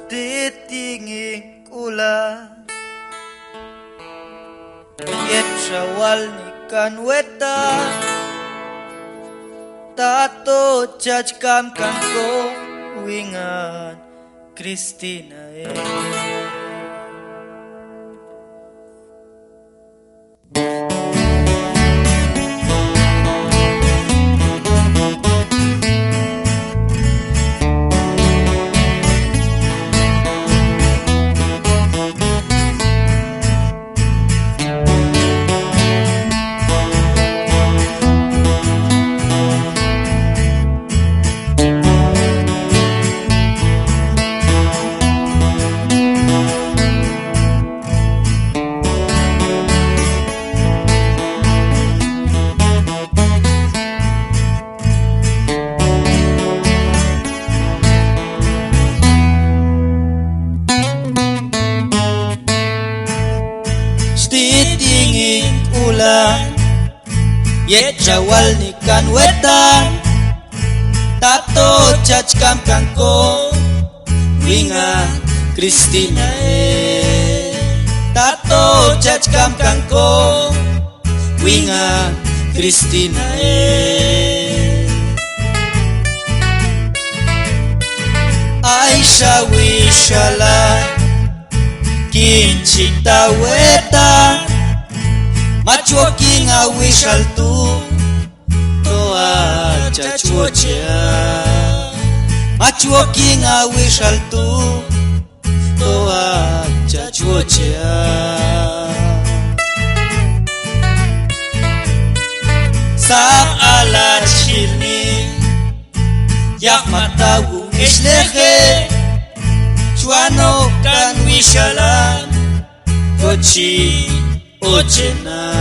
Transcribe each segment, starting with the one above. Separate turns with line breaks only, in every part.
Titingin ulan Yet syawal nikan weta Tato jajkam kanko wingan Kristina Titingin ulan Yet syawal nikan wetan Tato jajkam kanko wingan Kristina Tato jajkam kanko wingan Kristina Aisyah wishala Kincita weta Machuo kinga wishal tu Toa chachuochea Machuo kinga wishal tu Toa chachuochea Sa ala chilni Yak matawu ishlehe Chuano kan wishalan Kochi ochena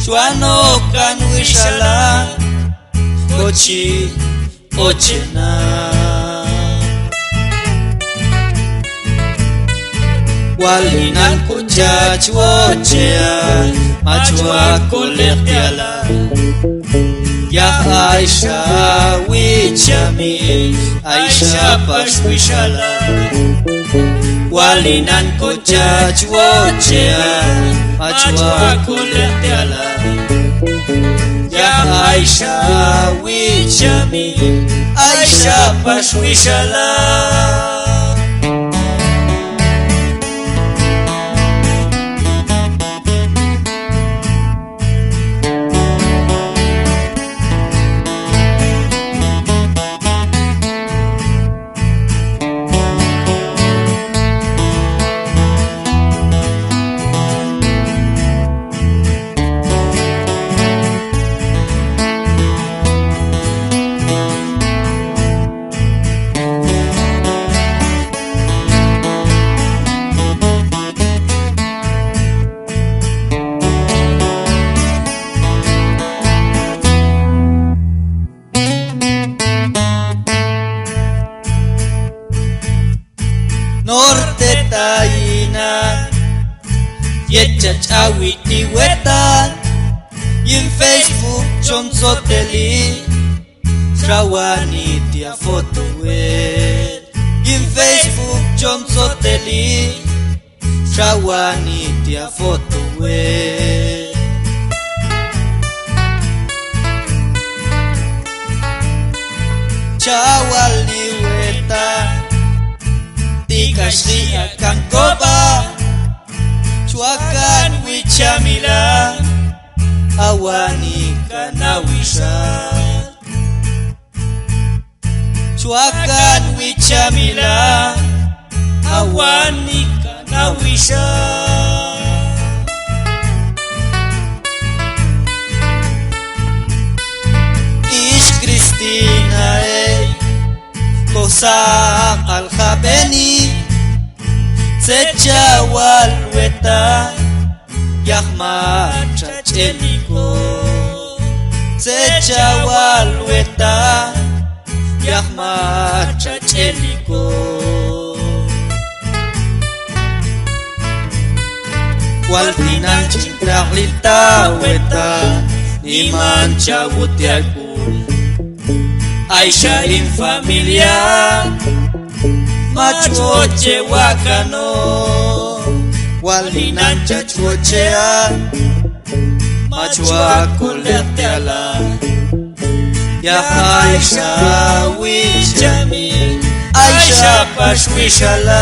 Chuano kan wishalan Kochi ochena Walinan kunja chuochea Machua kolektiala Ya Aisyah wichami Aisyah paswishala Walinan koja chuochea Machua kolektiala Ya Aisyah wichami Aisyah paswishala Norte taina Yecha chawiti wetan Yin Facebook chonsoteli Trawani tia foto wet Yin Facebook chonsoteli Trawani tia foto wet Chawal ni wetan Kasih akan koba Cuakan wicamila Awani kana wisha Cuakan wicamila Awani kana wisha Ish Kristina Kosak al-Khabeni Sejawal weta Yahma chacheliko Sejawal weta Yahma chacheliko Walpinan cinta lita weta Iman cabut yakul Aisyah in familia machuoche wakano walinancha chuochea machua kuleteala ya Aisha wichami Aisha pashwishala